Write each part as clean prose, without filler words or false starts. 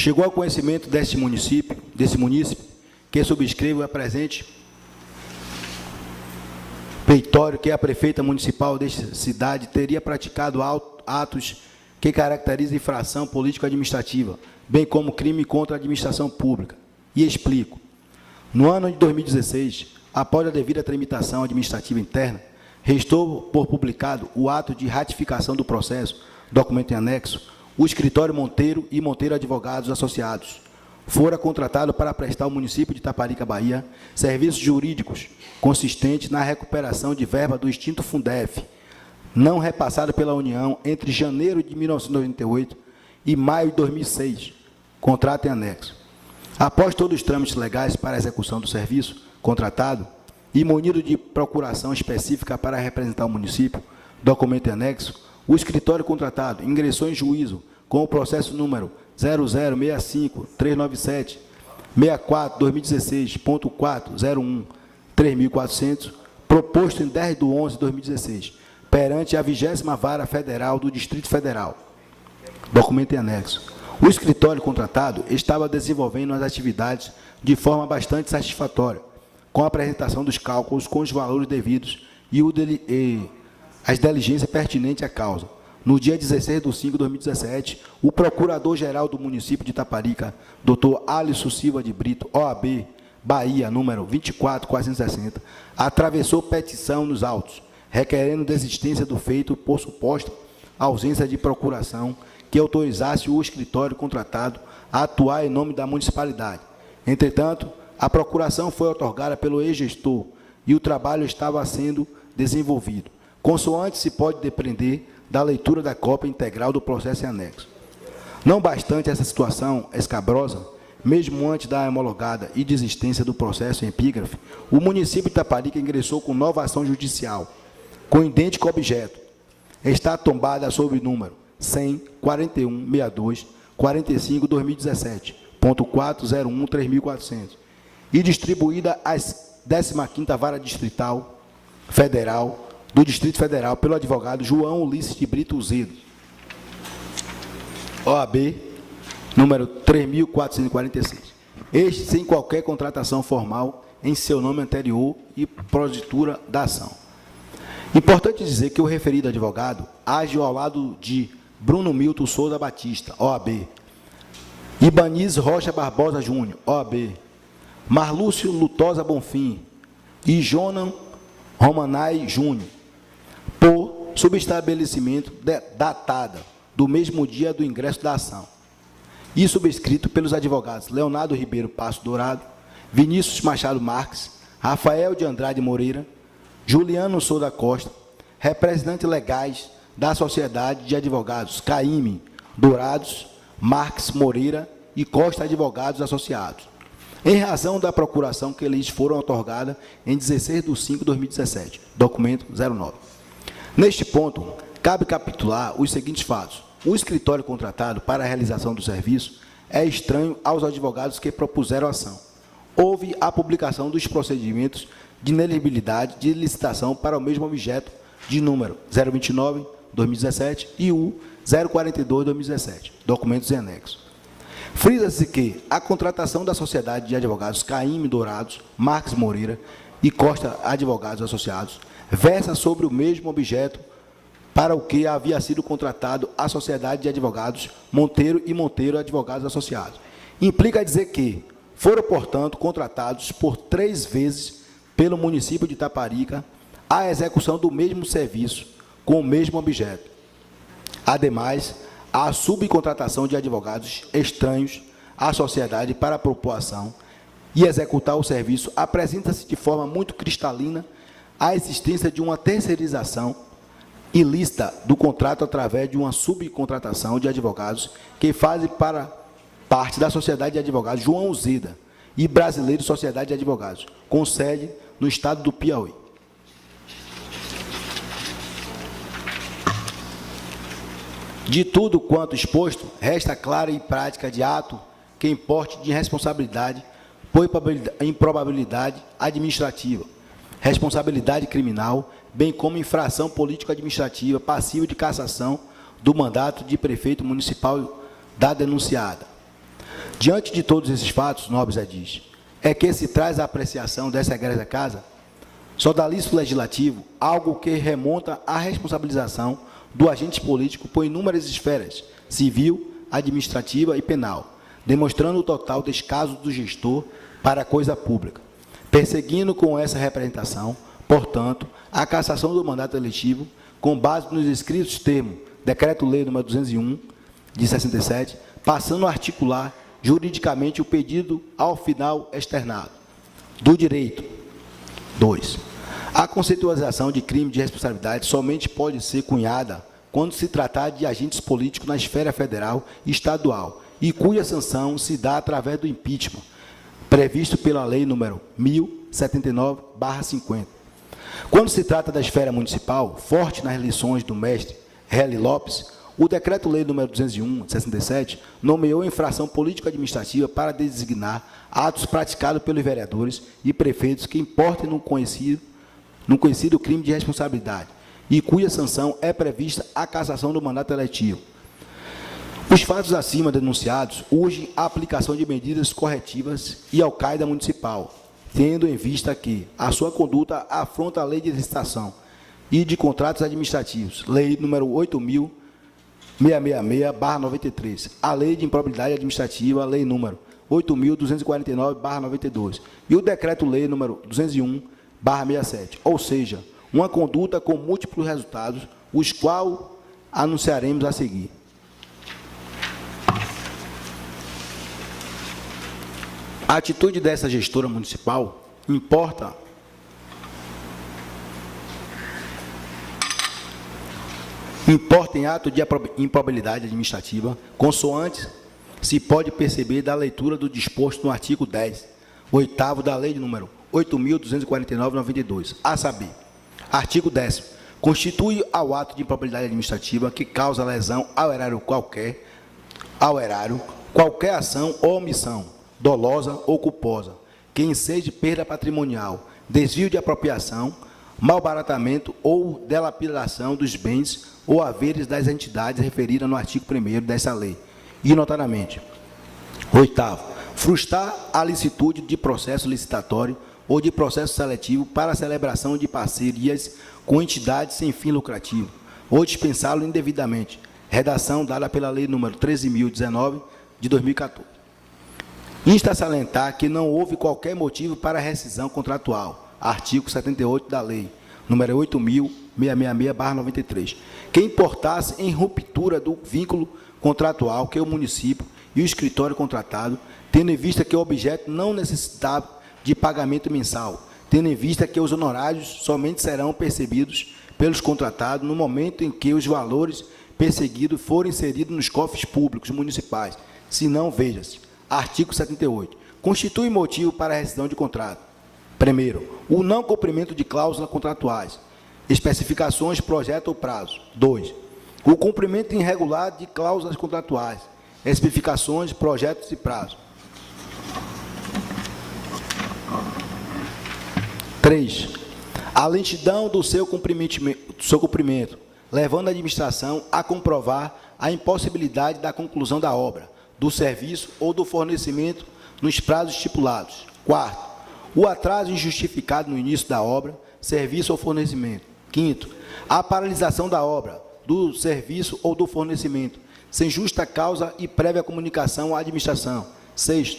Chegou ao conhecimento desse munícipe, que subscreve a presente peitório que a prefeita municipal desta cidade teria praticado atos que caracterizam infração político-administrativa, bem como crime contra a administração pública. E explico. No ano de 2016, após a devida tramitação administrativa interna, restou por publicado o ato de ratificação do processo, documento em anexo, o escritório Monteiro e Monteiro Advogados Associados. Fora contratado para prestar ao município de Itaparica, Bahia, serviços jurídicos consistentes na recuperação de verba do extinto Fundef, não repassado pela União entre janeiro de 1998 e maio de 2006, contrato em anexo. Após todos os trâmites legais para a execução do serviço contratado e munido de procuração específica para representar o município, documento em anexo, o escritório contratado ingressou em juízo com o processo número 0065-397-64-2016.401-3400, proposto em 10 de 11 de 2016, perante a 20ª Vara Federal do Distrito Federal. Documento em anexo. O escritório contratado estava desenvolvendo as atividades de forma bastante satisfatória, com a apresentação dos cálculos com os valores devidos e as diligências pertinentes à causa. No dia 16 de 5 de 2017, o Procurador-Geral do município de Itaparica, Dr. Alisson Silva de Brito, OAB, Bahia, número 24460, atravessou petição nos autos, requerendo desistência do feito por suposta ausência de procuração que autorizasse o escritório contratado a atuar em nome da municipalidade. Entretanto, a procuração foi outorgada pelo ex-gestor e o trabalho estava sendo desenvolvido, consoante se pode depender da leitura da cópia integral do processo em anexo. Não bastante essa situação escabrosa, mesmo antes da homologada e desistência do processo em epígrafe, o município de Itaparica ingressou com nova ação judicial, com idêntico objeto. Está tombada sob o número 100-4162-45-2017.401-3400 e distribuída às 15ª Vara Distrital Federal do Distrito Federal pelo advogado João Ulisses de Brito Zedo, OAB, número 3446. Este sem qualquer contratação formal em seu nome anterior e prositura da ação. Importante dizer que o referido advogado age ao lado de Bruno Milton Souza Batista, OAB, Ibanez Rocha Barbosa Júnior, OAB, Marlúcio Lutosa Bonfim e Jonan Romanai Júnior, por subestabelecimento datada do mesmo dia do ingresso da ação, e subscrito pelos advogados Leonardo Ribeiro Passo Dourado, Vinícius Machado Marques, Rafael de Andrade Moreira, Juliano Souza Costa, representantes legais da Sociedade de Advogados Caime Dourados, Marques Moreira e Costa Advogados Associados, em razão da procuração que lhes foram outorgada em 16 de 5 de 2017, documento 09. Neste ponto, cabe capitular os seguintes fatos. O escritório contratado para a realização do serviço é estranho aos advogados que propuseram a ação. Houve a publicação dos procedimentos de ineligibilidade de licitação para o mesmo objeto de número 029/2017 e o 042/2017, documentos em anexo. Frisa-se que a contratação da Sociedade de Advogados Caime Dourados, Marques Moreira e Costa Advogados Associados versa sobre o mesmo objeto para o que havia sido contratado a Sociedade de Advogados Monteiro e Monteiro Advogados Associados. Implica dizer que foram, portanto, contratados por 3 vezes pelo município de Itaparica a execução do mesmo serviço com o mesmo objeto. Ademais, a subcontratação de advogados estranhos à sociedade para propor ação e executar o serviço apresenta-se de forma muito cristalina a existência de uma terceirização ilícita do contrato através de uma subcontratação de advogados que fazem parte da Sociedade de Advogados João Zeda e Brasileiro Sociedade de Advogados, com sede no estado do Piauí. De tudo quanto exposto, resta clara e prática de ato que importe de responsabilidade por improbabilidade administrativa, responsabilidade criminal, bem como infração político-administrativa passível de cassação do mandato de prefeito municipal da denunciada. Diante de todos esses fatos, nobres edis, é que se traz a apreciação dessa egressa casa, sodalício legislativo, algo que remonta à responsabilização do agente político por inúmeras esferas, civil, administrativa e penal, demonstrando o total descaso do gestor para a coisa pública, perseguindo com essa representação, portanto, a cassação do mandato eletivo, com base nos escritos termos Decreto-Lei nº 201, de 67, passando a articular juridicamente o pedido ao final externado. Do direito. 2. A conceitualização de crime de responsabilidade somente pode ser cunhada quando se tratar de agentes políticos na esfera federal e estadual, e cuja sanção se dá através do impeachment, previsto pela Lei nº 1079/50. Quando se trata da esfera municipal, forte nas lições do mestre Heli Lopes, o Decreto-Lei nº 201, de 67, nomeou infração político-administrativa para designar atos praticados pelos vereadores e prefeitos que importem no conhecido crime de responsabilidade, e cuja sanção é prevista a cassação do mandato eletivo. Os fatos acima denunciados urgem a aplicação de medidas corretivas e ao CAIDA municipal, tendo em vista que a sua conduta afronta a Lei de Licitação e de Contratos Administrativos, Lei nº 8.666/93, a Lei de Improbidade Administrativa, Lei nº 8.249/92, e o Decreto-Lei nº 201/67, ou seja, uma conduta com múltiplos resultados, os quais anunciaremos a seguir. A atitude dessa gestora municipal importa em ato de improbidade administrativa, consoante se pode perceber da leitura do disposto no artigo 10, 8º da Lei número 8.249/92, a saber, artigo 10º, constitui ao ato de improbidade administrativa que causa lesão ao erário qualquer ação ou omissão, dolosa ou culposa, que enseje perda patrimonial, desvio de apropriação, malbaratamento ou delapidação dos bens ou haveres das entidades referidas no artigo 1º desta lei, e notadamente. 8º, frustrar a licitude de processo licitatório ou de processo seletivo para a celebração de parcerias com entidades sem fim lucrativo, ou dispensá-lo indevidamente, redação dada pela Lei nº 13.019, de 2014. Insta a salientar que não houve qualquer motivo para rescisão contratual, artigo 78 da Lei nº 8.666/93, que importasse em ruptura do vínculo contratual que o município e o escritório contratado, tendo em vista que o objeto não necessitava de pagamento mensal, tendo em vista que os honorários somente serão percebidos pelos contratados no momento em que os valores perseguidos forem inseridos nos cofres públicos municipais, se não, veja-se, artigo 78, constitui motivo para a rescisão de contrato. Primeiro, o não cumprimento de cláusulas contratuais, especificações, projeto ou prazo. 2, o cumprimento irregular de cláusulas contratuais, especificações, projetos e prazo. 3, a lentidão do seu cumprimento, levando a administração a comprovar a impossibilidade da conclusão da obra, do serviço ou do fornecimento nos prazos estipulados. 4, o atraso injustificado no início da obra, serviço ou fornecimento. 5º, a paralisação da obra, do serviço ou do fornecimento, sem justa causa e prévia comunicação à administração. 6º,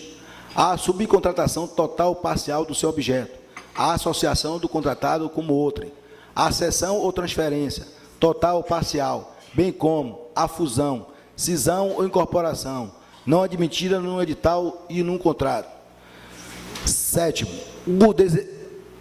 a subcontratação total ou parcial do seu objeto, a associação do contratado como outrem, a cessão ou transferência, total ou parcial, bem como a fusão, cisão ou incorporação, não admitida no edital e num contrato. 7º, o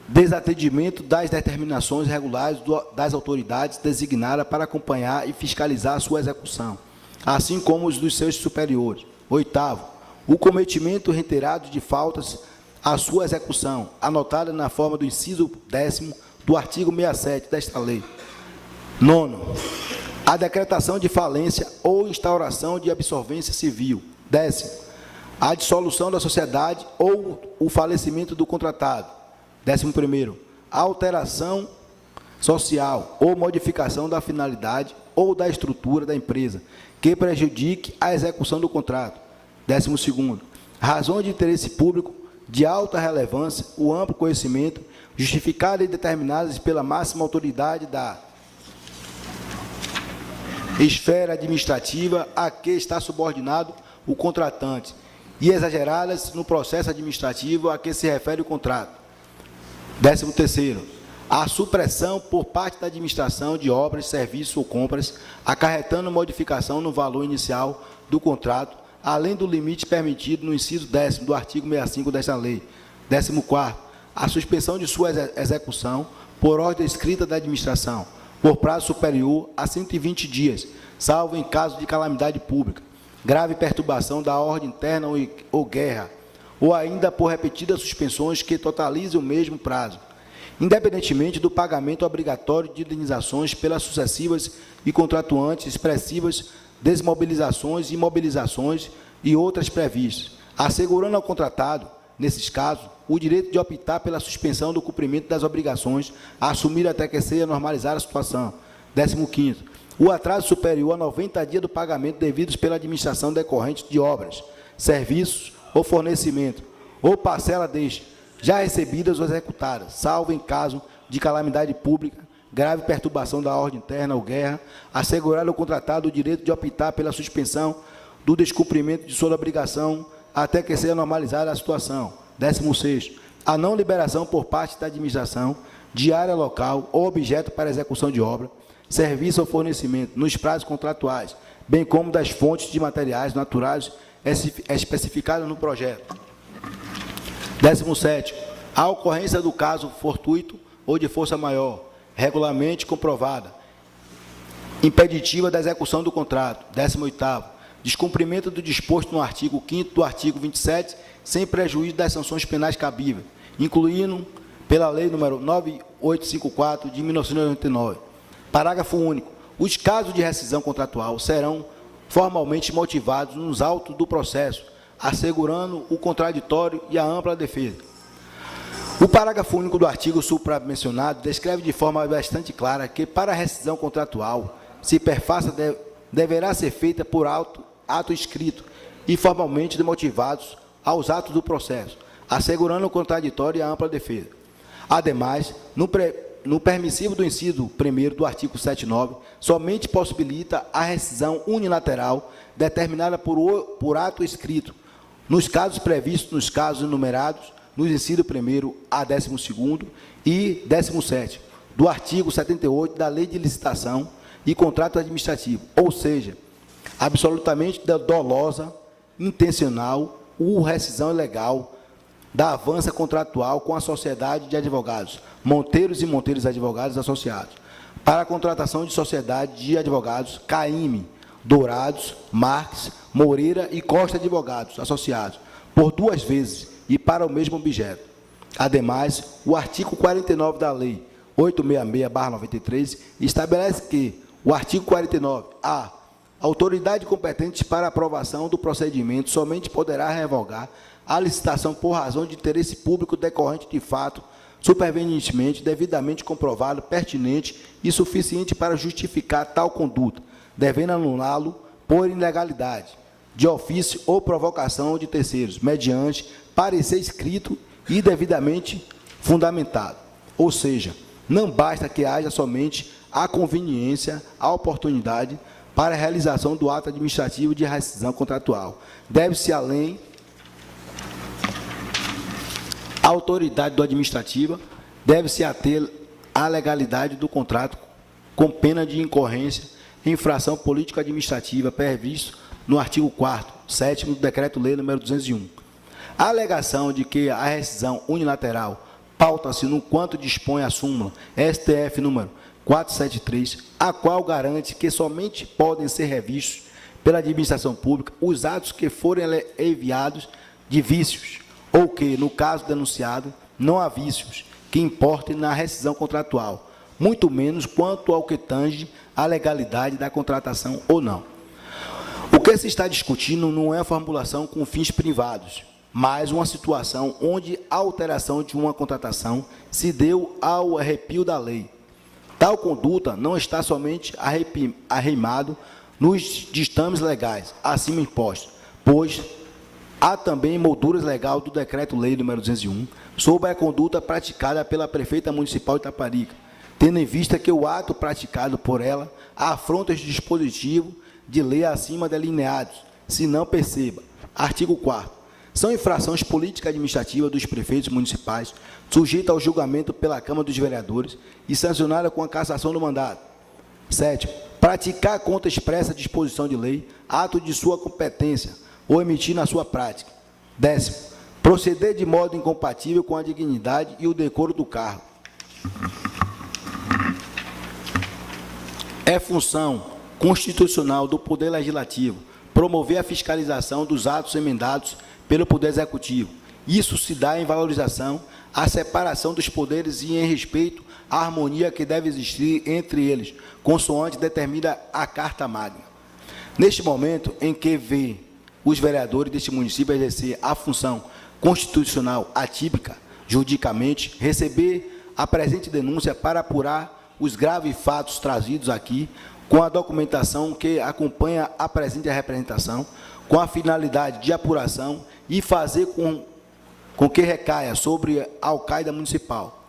desatendimento das determinações regulares das autoridades designadas para acompanhar e fiscalizar a sua execução, assim como os dos seus superiores. 8º, o cometimento reiterado de faltas à sua execução, anotada na forma do inciso 10º do artigo 67 desta lei. 9º, a decretação de falência ou instauração de absorvência civil. 10º, a dissolução da sociedade ou o falecimento do contratado. 11º, a alteração social ou modificação da finalidade ou da estrutura da empresa que prejudique a execução do contrato. 12º, razões de interesse público de alta relevância, o amplo conhecimento, justificadas e determinadas pela máxima autoridade da esfera administrativa a que está subordinado o contratante, e exageradas no processo administrativo a que se refere o contrato. 13º, a supressão por parte da administração de obras, serviços ou compras, acarretando modificação no valor inicial do contrato, além do limite permitido no inciso 10º do artigo 65 desta lei. 14º, a suspensão de sua execução por ordem escrita da administração, por prazo superior a 120 dias, salvo em caso de calamidade pública, grave perturbação da ordem interna ou guerra, ou ainda por repetidas suspensões que totalizem o mesmo prazo, independentemente do pagamento obrigatório de indenizações pelas sucessivas e contratuantes expressivas desmobilizações, imobilizações e outras previstas, assegurando ao contratado, nesses casos, o direito de optar pela suspensão do cumprimento das obrigações a assumir até que seja normalizada a situação. 15º, o atraso superior a 90 dias do pagamento devidos pela administração decorrente de obras, serviços ou fornecimento, ou parcela deste, já recebidas ou executadas, salvo em caso de calamidade pública, grave perturbação da ordem interna ou guerra, assegurar ao contratado o direito de optar pela suspensão do descumprimento de sua obrigação até que seja normalizada a situação. 16º, a não liberação por parte da administração de área local ou objeto para execução de obra, serviço ou fornecimento nos prazos contratuais, bem como das fontes de materiais naturais especificadas no projeto. 17º, a ocorrência do caso fortuito ou de força maior, regularmente comprovada, impeditiva da execução do contrato. 18º, descumprimento do disposto no artigo 5º do artigo 27, sem prejuízo das sanções penais cabíveis, incluindo pela Lei nº 9854, de 1999. Parágrafo único. Os casos de rescisão contratual serão formalmente motivados nos autos do processo, assegurando o contraditório e a ampla defesa. O parágrafo único do artigo supramencionado descreve de forma bastante clara que, para a rescisão contratual, se perfaça deverá ser feita por ato escrito e formalmente motivados aos atos do processo, assegurando o contraditório e a ampla defesa. Ademais, no permissivo do inciso 1º do artigo 79, somente possibilita a rescisão unilateral determinada por ato escrito, nos casos previstos nos casos enumerados nos incisos 1º a 12º e 17º do artigo 78 da Lei de Licitação e Contrato Administrativo, ou seja, absolutamente dolosa, intencional ou rescisão ilegal da avança contratual com a Sociedade de Advogados, Monteiros e Monteiros Advogados Associados, para a contratação de sociedade de advogados CAIME, Dourados, Marques, Moreira e Costa Advogados Associados, por 2 vezes e para o mesmo objeto. Ademais, o artigo 49 da Lei 866/93 estabelece que o artigo 49, a autoridade competente para aprovação do procedimento somente poderá revogar a licitação por razão de interesse público decorrente de fato supervenientemente, devidamente comprovado, pertinente e suficiente para justificar tal conduta, devendo anulá-lo por ilegalidade, de ofício ou provocação de terceiros, mediante parecer escrito e devidamente fundamentado. Ou seja, não basta que haja somente a conveniência, a oportunidade para a realização do ato administrativo de rescisão contratual. Deve-se, além, a autoridade do administrativa deve-se ater à legalidade do contrato com pena de incorrência em infração político-administrativa previsto no artigo 4º, 7º do Decreto-Lei nº 201. A alegação de que a rescisão unilateral pauta-se no quanto dispõe a súmula STF número 473, a qual garante que somente podem ser revistos pela administração pública os atos que forem enviados de vícios, ou que, no caso denunciado, não há vícios que importem na rescisão contratual, muito menos quanto ao que tange à legalidade da contratação ou não. O que se está discutindo não é a formulação com fins privados, mas uma situação onde a alteração de uma contratação se deu ao arrepio da lei. Tal conduta não está somente arreimado nos ditames legais acima impostos, pois Há também molduras legal do Decreto-Lei nº 201 sobre a conduta praticada pela Prefeita Municipal de Itaparica, tendo em vista que o ato praticado por ela afronta este dispositivo de lei acima delineados, se não perceba. Artigo 4º. São infrações político-administrativas dos prefeitos municipais, sujeitas ao julgamento pela Câmara dos Vereadores e sancionadas com a cassação do mandato. 7º. Praticar contra expressa disposição de lei, ato de sua competência, ou emitir na sua prática. 10º. Proceder de modo incompatível com a dignidade e o decoro do cargo. É função constitucional do Poder Legislativo promover a fiscalização dos atos emendados pelo Poder Executivo. Isso se dá em valorização à separação dos poderes e em respeito à harmonia que deve existir entre eles, consoante determina a Carta Magna. Neste momento em que vê os vereadores deste município exercer a função constitucional atípica, juridicamente, receber a presente denúncia para apurar os graves fatos trazidos aqui, com a documentação que acompanha a presente representação, com a finalidade de apuração e fazer com que recaia sobre a alcaide municipal.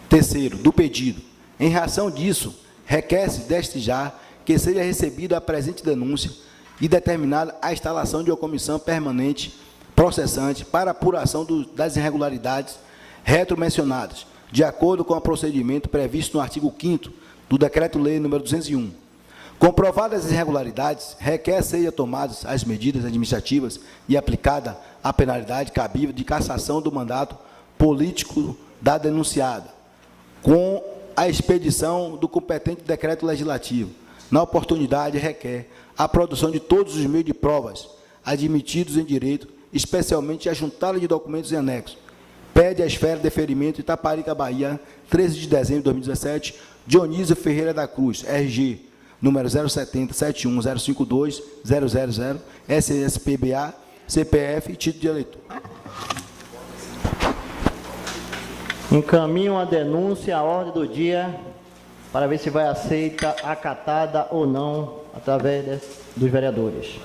3º, do pedido. Em razão disso, requer-se desde já que seja recebida a presente denúncia e determinada a instalação de uma comissão permanente processante para apuração das irregularidades retromencionadas, de acordo com o procedimento previsto no artigo 5º do Decreto-Lei nº 201. Comprovadas as irregularidades, requer sejam tomadas as medidas administrativas e aplicada a penalidade cabível de cassação do mandato político da denunciada, com a expedição do competente decreto legislativo. Na oportunidade, requer a produção de todos os meios de provas admitidos em direito, especialmente a juntada de documentos em anexo. Pede a esfera de deferimento Itaparica, Bahia, 13 de dezembro de 2017, Dionísio Ferreira da Cruz, RG, número 070-71052-000, SSPBA, CPF e título de eleitor. Encaminho a denúncia à ordem do dia para ver se vai aceita, acatada ou não, através dos vereadores.